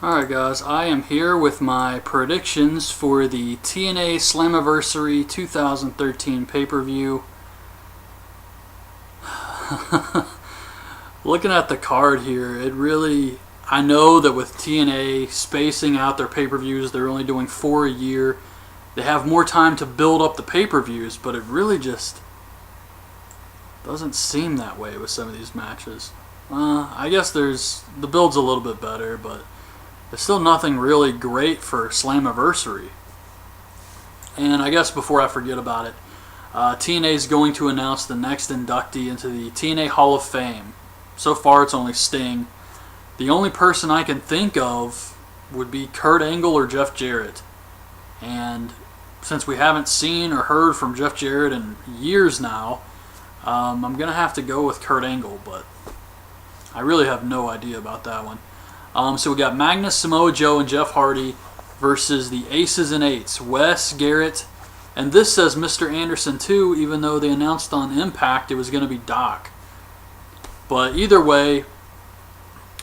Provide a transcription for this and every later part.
Alright guys, I am here with my predictions for the TNA Slammiversary 2013 pay-per-view. Looking at the card here, I know that with TNA spacing out their pay-per-views, they're only doing 4 a year. They have more time to build up the pay-per-views, but it really just doesn't seem that way with some of these matches. I guess the build's a little bit better, but there's still nothing really great for Slammiversary. And I guess before I forget about it, TNA is going to announce the next inductee into the TNA Hall of Fame. So far it's only Sting. The only person I can think of would be Kurt Angle or Jeff Jarrett. And since we haven't seen or heard from Jeff Jarrett in years now, I'm going to have to go with Kurt Angle, but I really have no idea about that one. So we got Magnus, Samoa Joe, and Jeff Hardy versus the Aces and Eights, Wes, Garrett, and this says Mr. Anderson too, even though they announced on Impact it was going to be Doc. But either way,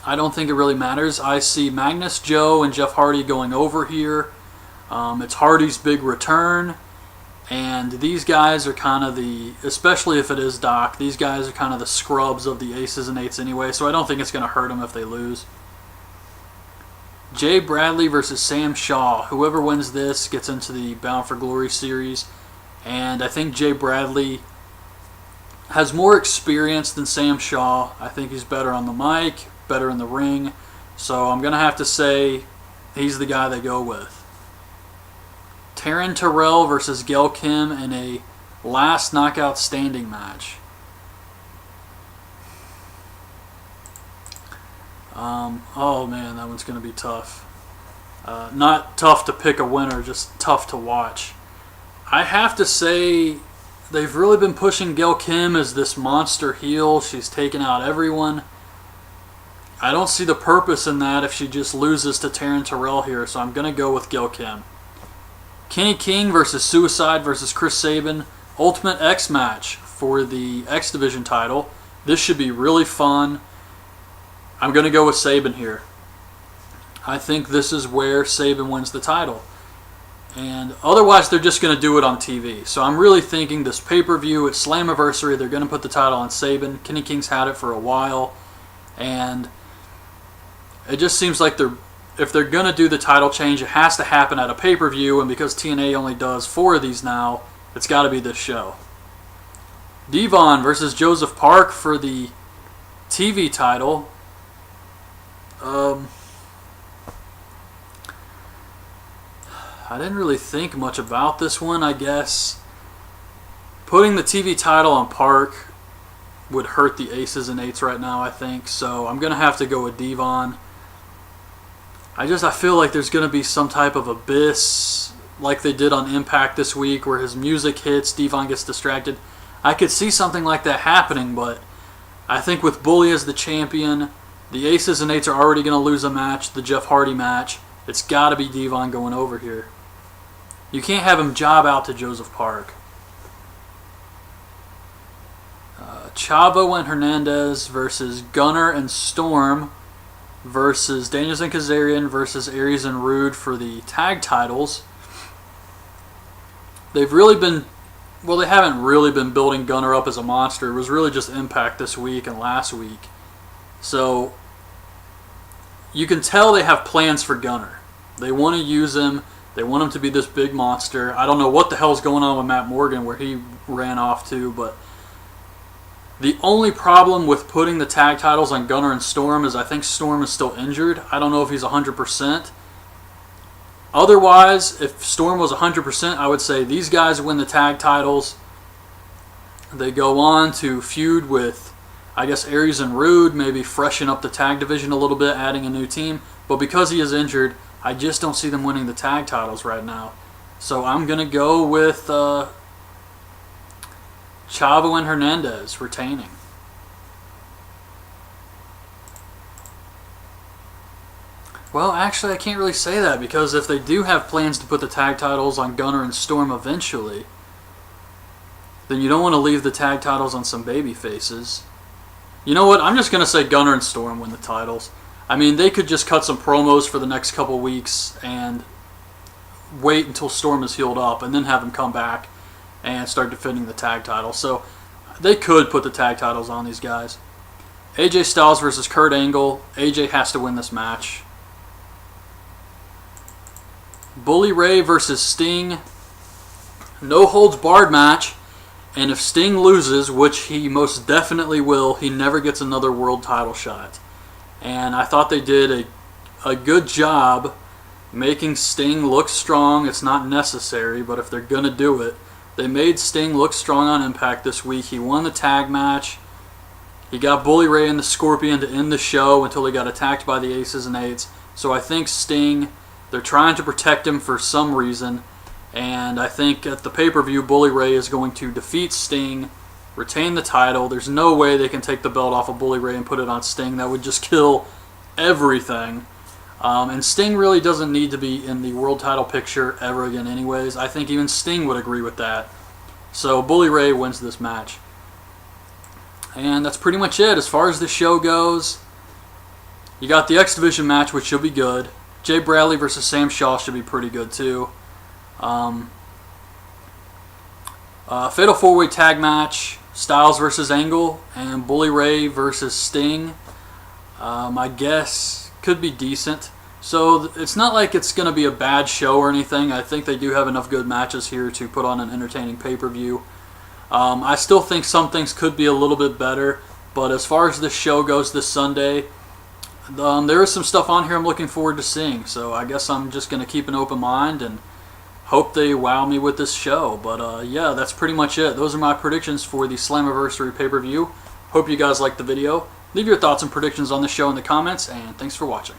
I don't think it really matters. I see Magnus, Joe, and Jeff Hardy going over here. It's Hardy's big return, and these guys are kind of especially if it is Doc, these guys are kind of the scrubs of the Aces and Eights anyway, so I don't think it's going to hurt them if they lose. Jay Bradley versus Sam Shaw. Whoever wins this gets into the Bound for Glory series. And I think Jay Bradley has more experience than Sam Shaw. I think he's better on the mic, better in the ring. So I'm going to have to say he's the guy they go with. Taryn Terrell versus Gail Kim in a last knockout standing match. Oh man, that one's going to be tough. Not tough to pick a winner, just tough to watch. I have to say they've really been pushing Gail Kim as this monster heel. She's taken out everyone. I don't see the purpose in that if she just loses to Taryn Terrell here, so I'm going to go with Gail Kim. Kenny King versus Suicide versus Chris Sabin. Ultimate X match for the X Division title. This should be really fun. I'm going to go with Sabin here. I think this is where Sabin wins the title. And otherwise, they're just going to do it on TV. So I'm really thinking this pay-per-view at Slammiversary, they're going to put the title on Sabin. Kenny King's had it for a while. And it just seems like if they're going to do the title change, it has to happen at a pay-per-view. And because TNA only does 4 of these now, it's got to be this show. Devon versus Joseph Park for the TV title. I didn't really think much about this one, I guess. Putting the TV title on Park would hurt the Aces and Eights right now, I think. So I'm going to have to go with Devon. I feel like there's going to be some type of abyss like they did on Impact this week where his music hits, Devon gets distracted. I could see something like that happening, but I think with Bully as the champion, the Aces and Eights are already going to lose a match, the Jeff Hardy match. It's got to be Devon going over here. You can't have him job out to Joseph Park. Chavo and Hernandez versus Gunner and Storm versus Daniels and Kazarian versus Aries and Rude for the tag titles. They haven't really been building Gunner up as a monster. It was really just Impact this week and last week. So you can tell they have plans for Gunner. They want to use him. They want him to be this big monster. I don't know what the hell's going on with Matt Morgan where he ran off to, but the only problem with putting the tag titles on Gunner and Storm is I think Storm is still injured. I don't know if he's 100%. Otherwise, if Storm was 100%, I would say these guys win the tag titles. They go on to feud with, I guess, Aries and Rude, maybe freshen up the tag division a little bit, adding a new team. But because he is injured, I just don't see them winning the tag titles right now. So I'm going to go with Chavo and Hernandez retaining. Well, actually, I can't really say that because if they do have plans to put the tag titles on Gunner and Storm eventually, then you don't want to leave the tag titles on some baby faces. You know what? I'm just going to say Gunner and Storm win the titles. I mean, they could just cut some promos for the next couple weeks and wait until Storm is healed up and then have him come back and start defending the tag title. So they could put the tag titles on these guys. AJ Styles versus Kurt Angle. AJ has to win this match. Bully Ray versus Sting. No holds barred match. And if Sting loses, which he most definitely will, he never gets another world title shot. And I thought they did a good job making Sting look strong. It's not necessary, but if they're going to do it, they made Sting look strong on Impact this week. He won the tag match. He got Bully Ray and the Scorpion to end the show until he got attacked by the Aces and Eights. So I think Sting, they're trying to protect him for some reason. And I think at the pay-per-view, Bully Ray is going to defeat Sting, retain the title. There's no way they can take the belt off of Bully Ray and put it on Sting. That would just kill everything. And Sting really doesn't need to be in the world title picture ever again anyways. I think even Sting would agree with that. So Bully Ray wins this match. And that's pretty much it. As far as the show goes, you got the X Division match, which should be good. Jay Bradley versus Sam Shaw should be pretty good too. Fatal 4-Way Tag match, Styles versus Angle, and Bully Ray versus Sting. I guess could be decent. So it's not like it's going to be a bad show or anything. I think they do have enough good matches here to put on an entertaining pay-per-view. I still think some things could be a little bit better, but as far as this show goes this Sunday, there is some stuff on here I'm looking forward to seeing. So I guess I'm just going to keep an open mind and hope they wow me with this show. But yeah, that's pretty much it. Those are my predictions for the Slammiversary pay-per-view. Hope you guys liked the video. Leave your thoughts and predictions on the show in the comments, and thanks for watching.